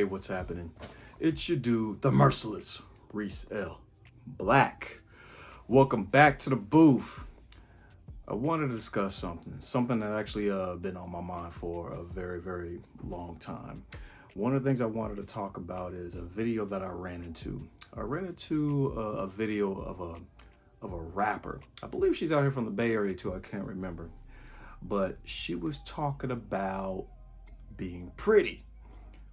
what's happening? It's your dude, the merciless Reese L. Black. Welcome back to the booth. I wanted to discuss something that actually been on my mind for a very, very long time. One of the things I wanted to talk about is a video that I ran into. I ran into a video of a rapper. I believe she's out here from the Bay Area too, I can't remember. But she was talking about being pretty.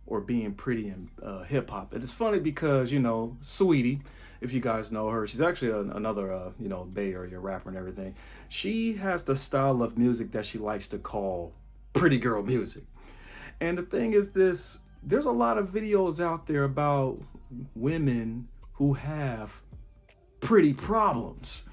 Or being pretty in hip hop. And it's funny because, you know, Sweetie, if you guys know her, she's actually another, Bay Area rapper and everything. She has the style of music that she likes to call pretty girl music. And the thing is this, there's a lot of videos out there about women who have pretty problems.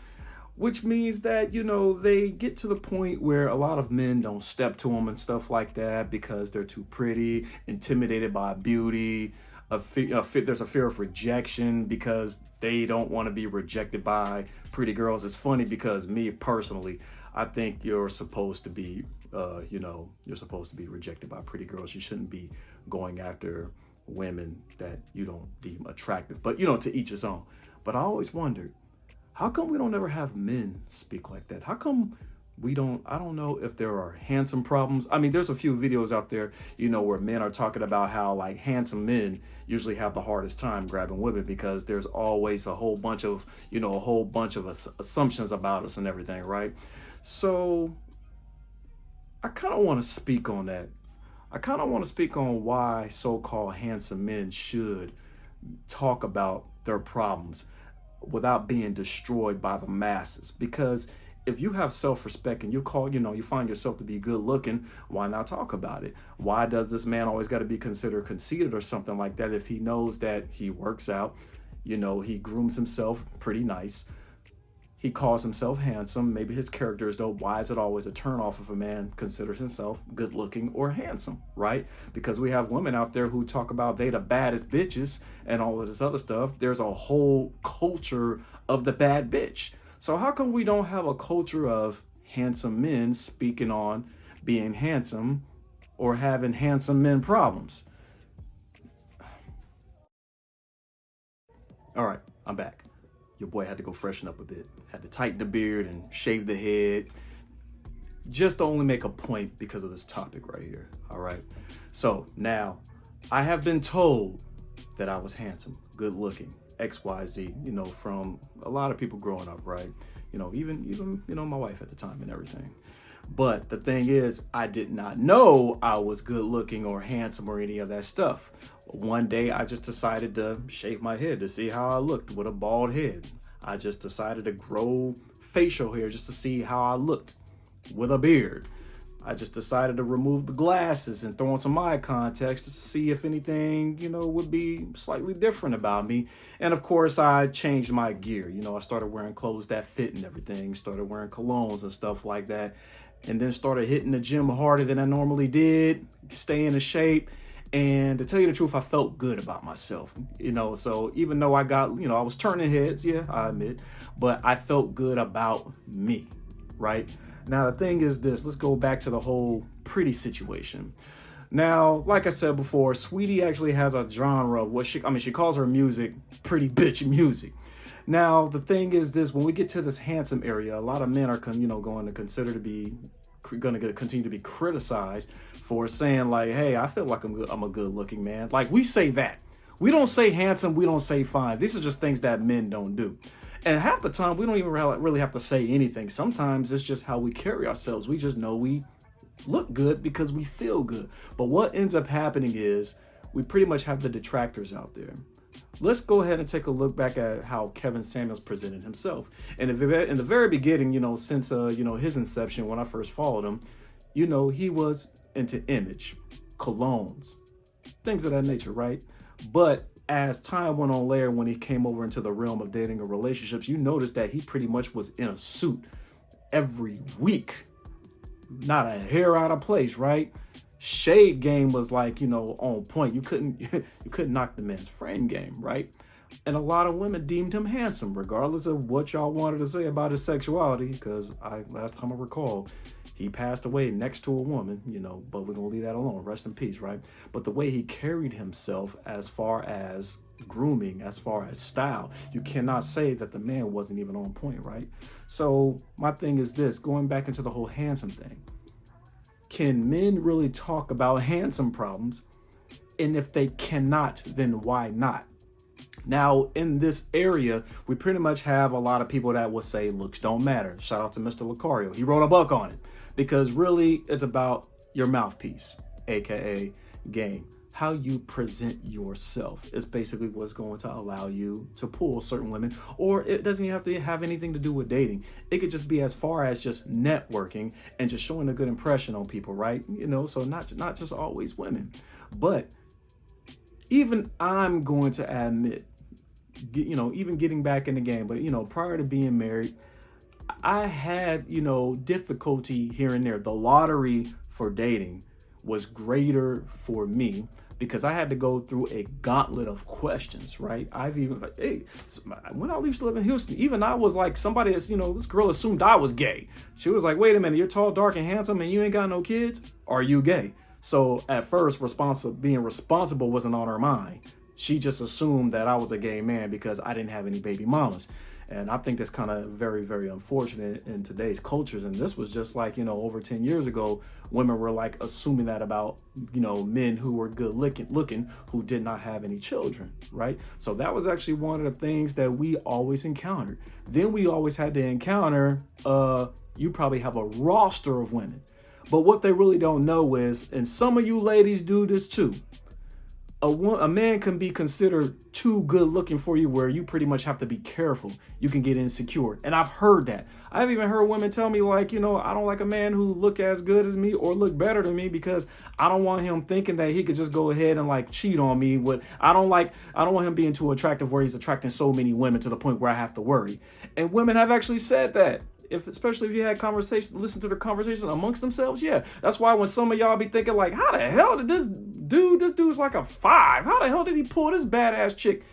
Which means that, you know, they get to the point where a lot of men don't step to them and stuff like that because they're too pretty, intimidated by beauty. There's a fear of rejection because they don't want to be rejected by pretty girls. It's funny because me personally, I think you're supposed to be, you're supposed to be rejected by pretty girls. You shouldn't be going after women that you don't deem attractive. But, to each his own. But I always wondered, how come we don't ever have men speak like that? How come I don't know if there are handsome problems. I mean, there's a few videos out there, where men are talking about how like handsome men usually have the hardest time grabbing women because there's always a whole bunch of assumptions about us and everything, right? So I kind of want to speak on that. I kind of want to speak on why so-called handsome men should talk about their problems without being destroyed by the masses. Because if you have self-respect and you find yourself to be good looking, why not talk about it? Why does this man always got to be considered conceited or something like that if he knows that he works out, he grooms himself pretty nice, he calls himself handsome, maybe his character is dope? Why is it always a turnoff if a man considers himself good looking or handsome, right? Because we have women out there who talk about they the baddest bitches and all of this other stuff. There's a whole culture of the bad bitch. So how come we don't have a culture of handsome men speaking on being handsome or having handsome men problems? All right, I'm back. Your boy had to go freshen up a bit, had to tighten the beard and shave the head, just to only make a point because of this topic right here, all right? So now, I have been told that I was handsome, good looking, XYZ, from a lot of people growing up, right? Even my wife at the time and everything. But the thing is, I did not know I was good looking or handsome or any of that stuff. One day I just decided to shave my head to see how I looked with a bald head. I just decided to grow facial hair just to see how I looked with a beard. I just decided to remove the glasses and throw on some eye contacts to see if anything, would be slightly different about me. And of course, I changed my gear. I started wearing clothes that fit and everything, started wearing colognes and stuff like that. And then started hitting the gym harder than I normally did, staying in shape. And to tell you the truth, I felt good about myself, so even though I got, I was turning heads, yeah, I admit, but I felt good about me, right? Now, the thing is this, let's go back to the whole pretty situation. Now, like I said before, Sweetie actually has a genre of she calls her music pretty bitch music. Now, the thing is this, when we get to this handsome area, a lot of men are, going to continue to be criticized for saying like, hey, I feel like I'm a good looking man. Like we say that. We don't say handsome, we don't say fine. These are just things that men don't do. And half the time, we don't even really have to say anything. Sometimes it's just how we carry ourselves. We just know we look good because we feel good. But what ends up happening is we pretty much have the detractors out there. Let's go ahead and take a look back at how Kevin Samuels presented himself. And in the very beginning, since his inception, when I first followed him, he was into image, colognes, things of that nature, right? But as time went on later, when he came over into the realm of dating or relationships, you noticed that he pretty much was in a suit every week. Not a hair out of place, right? Shade game was like, on point. You couldn't you couldn't knock the man's frame game, right? And a lot of women deemed him handsome, regardless of what y'all wanted to say about his sexuality, because last time I recall, he passed away next to a woman, but we're gonna leave that alone. Rest in peace, right? But the way he carried himself as far as grooming, as far as style, you cannot say that the man wasn't even on point, right? So my thing is this, going back into the whole handsome thing. Can men really talk about handsome problems? And if they cannot, then why not? Now, in this area, we pretty much have a lot of people that will say looks don't matter. Shout out to Mr. Lucario. He wrote a book on it because really it's about your mouthpiece, aka game. How you present yourself is basically what's going to allow you to pull certain women, or it doesn't even have to have anything to do with dating. It could just be as far as just networking and just showing a good impression on people, right? So not just always women, but even I'm going to admit, even getting back in the game, but prior to being married, I had, difficulty here and there. The lottery for dating was greater for me because I had to go through a gauntlet of questions, right? When I used to live in Houston, even I was like, somebody that's, this girl assumed I was gay. She was like, wait a minute, you're tall, dark, and handsome, and you ain't got no kids? Are you gay? So at first, being responsible wasn't on her mind. She just assumed that I was a gay man because I didn't have any baby mamas. And I think that's kind of very, very unfortunate in today's cultures. And this was just like, over 10 years ago, women were like assuming that about, men who were good looking, who did not have any children, right? So that was actually one of the things that we always encountered. Then we always had to encounter, you probably have a roster of women. But what they really don't know is, and some of you ladies do this too, a man can be considered too good looking for you where you pretty much have to be careful. You can get insecure. And I've heard that. I've even heard women tell me like, I don't like a man who look as good as me or look better than me because I don't want him thinking that he could just go ahead and like cheat on me. I don't want him being too attractive where he's attracting so many women to the point where I have to worry. And women have actually said that. Especially if you had conversations, listen to the conversations amongst themselves. Yeah, that's why when some of y'all be thinking like, how the hell did this dude's like a 5. How the hell did he pull this badass chick?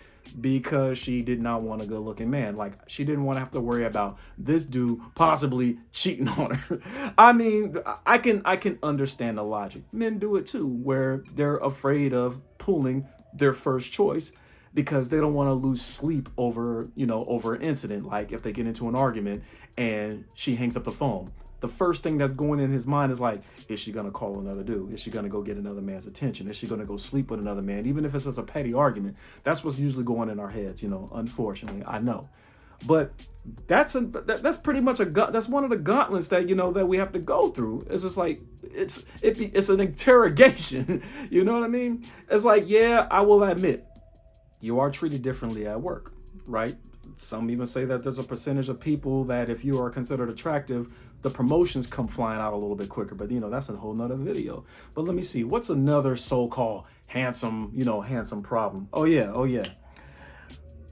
Because she did not want a good looking man. Like she didn't want to have to worry about this dude possibly cheating on her. I mean, I can understand the logic. Men do it too, where they're afraid of pulling their first choice because they don't want to lose sleep over an incident. Like if they get into an argument and she hangs up the phone, the first thing that's going in his mind is like, is she going to call another dude? Is she going to go get another man's attention? Is she going to go sleep with another man? Even if it's just a petty argument, that's what's usually going in our heads, unfortunately, I know. But that's pretty much that's one of the gauntlets that, that we have to go through. It's just like, it's an interrogation. You know what I mean? It's like, yeah, I will admit, you are treated differently at work, right? Some even say that there's a percentage of people that if you are considered attractive, the promotions come flying out a little bit quicker. But, that's a whole nother video. But let me see. What's another so-called handsome problem? Oh, yeah.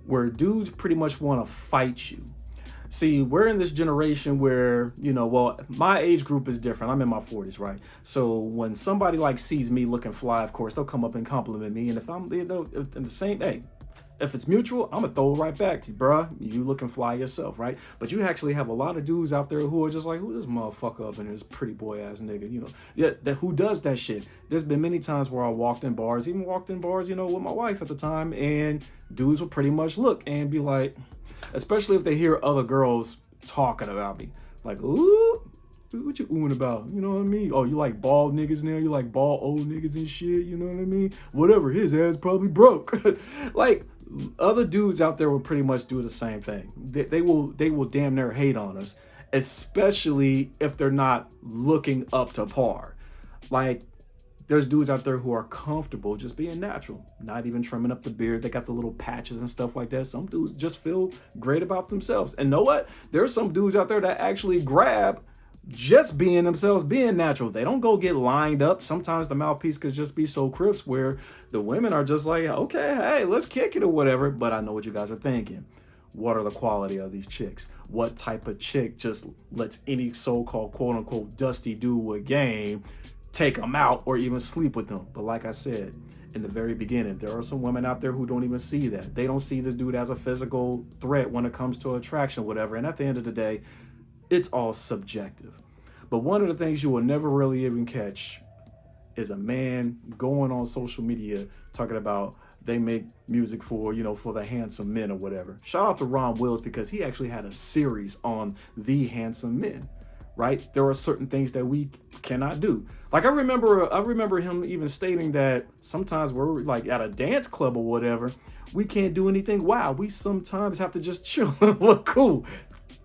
Where dudes pretty much want to fight you. See, we're in this generation where, my age group is different. I'm in my 40s, right? So when somebody like sees me looking fly, of course, they'll come up and compliment me. And if I'm, in the same day, if it's mutual, I'm going to throw it right back. Bruh, you looking fly yourself, right? But you actually have a lot of dudes out there who are just like, who this motherfucker up in this pretty boy ass nigga, who does that shit? There's been many times where I walked in bars, with my wife at the time, and dudes will pretty much look and be like, especially if they hear other girls talking about me, like, ooh, what you oohing about? You know what I mean? Oh, you like bald niggas now? You like bald old niggas and shit? You know what I mean? Whatever, his ass probably broke. Like, other dudes out there will pretty much do the same thing. They will damn near hate on us, especially if they're not looking up to par. Like, there's dudes out there who are comfortable just being natural, not even trimming up the beard. They got the little patches and stuff like that. Some dudes just feel great about themselves. And know what? There's some dudes out there that actually grab just being themselves, being natural. They don't go get lined up. Sometimes the mouthpiece could just be so crisp where the women are just like, okay, hey, let's kick it or whatever. But I know what you guys are thinking. What are the quality of these chicks? What type of chick just lets any so-called quote-unquote dusty dude with game take them out or even sleep with them. But like I said in the very beginning, there are some women out there who don't even see that. They don't see this dude as a physical threat when it comes to attraction, whatever. And at the end of the day, it's all subjective. But one of the things you will never really even catch is a man going on social media talking about they make music for, for the handsome men or whatever. Shout out to Ron Wills, because he actually had a series on the handsome men, right? There are certain things that we cannot do. Like I remember him even stating that sometimes we're like at a dance club or whatever, we can't do anything wild. We sometimes have to just chill and look cool.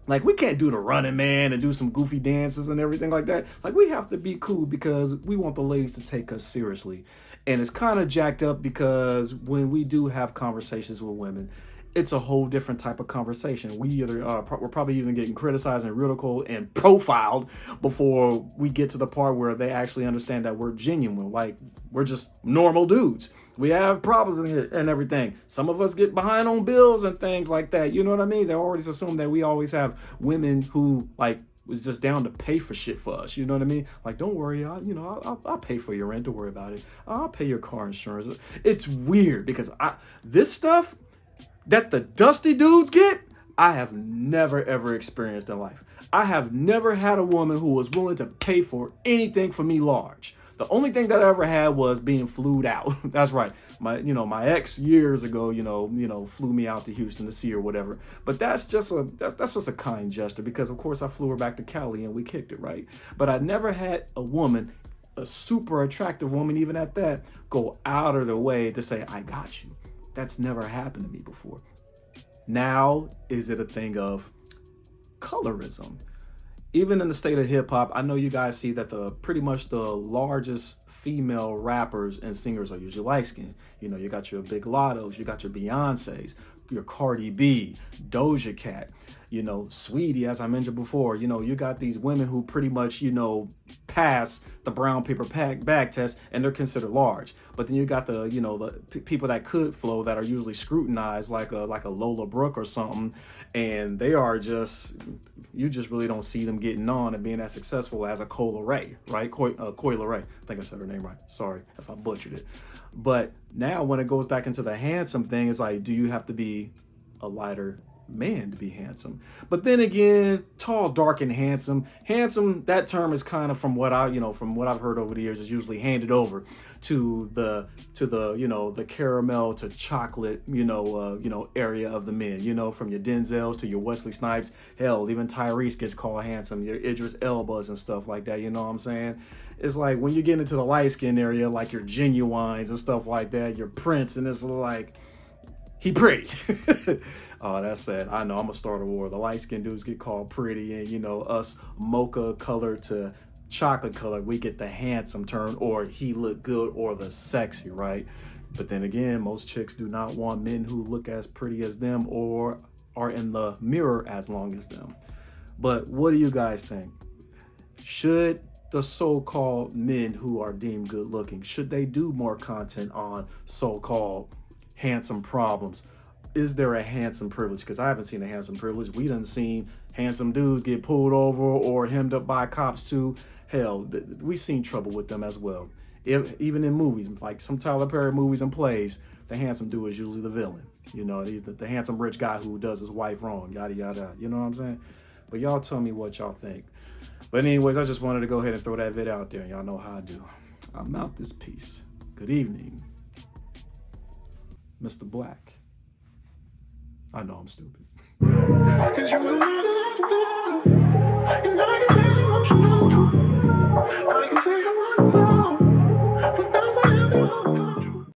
Like we can't do the running man and do some goofy dances and everything like that. Like we have to be cool because we want the ladies to take us seriously. And it's kind of jacked up because when we do have conversations with women, it's a whole different type of conversation. We either we're probably even getting criticized and ridiculed and profiled before we get to the part where they actually understand that we're genuine. Like we're just normal dudes. We have problems and everything. Some of us get behind on bills and things like that. You know what I mean? They always assume that we always have women who like was just down to pay for shit for us. You know what I mean? Like, don't worry, I'll pay for your rent. Don't worry about it. I'll pay your car insurance. It's weird because this stuff that the dusty dudes get, I have never ever experienced in life. I have never had a woman who was willing to pay for anything for me large. The only thing that I ever had was being flued out. That's right. My ex years ago, flew me out to Houston to see her, whatever. But that's just a kind gesture because of course I flew her back to Cali and we kicked it, right? But I never had a woman, a super attractive woman, even at that, go out of their way to say, I got you. That's never happened to me before. Now, is it a thing of colorism? Even in the state of hip hop, I know you guys see that pretty much the largest female rappers and singers are usually light skinned. You got your Big Lottos, you got your Beyoncés, your Cardi B, Doja Cat, Sweetie, as I mentioned before. You got these women who pretty much, pass the brown paper bag test and they're considered large. But then you got the people that could flow that are usually scrutinized like a Lola Brooke or something, and they are you just really don't see them getting on and being as successful as a Coyle Ray, right? Coyle Ray. I think I said her name right. Sorry if I butchered it. But now when it goes back into the handsome thing, it's like, do you have to be a lighter man to be handsome? But then again, tall, dark, and handsome, that term is kind of from what I've heard over the years, is usually handed over to the caramel to chocolate area of the men, from your Denzels to your Wesley Snipes. Hell, even Tyrese gets called handsome, your Idris Elbas and stuff like that. You know what I'm saying? It's like when you get into the light skin area, like your Genuines and stuff like that, your Prince, and it's like, he pretty. Oh, that's sad. I know, I'm gonna start a war. The light-skinned dudes get called pretty, and us mocha color to chocolate color, we get the handsome term, or he look good, or the sexy, right? But then again, most chicks do not want men who look as pretty as them or are in the mirror as long as them. But what do you guys think? Should the so-called men who are deemed good looking, should they do more content on so-called handsome problems? Is there a handsome privilege? Because I haven't seen a handsome privilege. We done seen handsome dudes get pulled over or hemmed up by cops too. Hell, we've seen trouble with them as well. Even in movies, like some Tyler Perry movies and plays, the handsome dude is usually the villain. He's the handsome rich guy who does his wife wrong, yada, yada. You know what I'm saying? But y'all tell me what y'all think. But anyways, I just wanted to go ahead and throw that vid out there. Y'all know how I do. I'm out this piece. Good evening, Mr. Black. I know I'm stupid.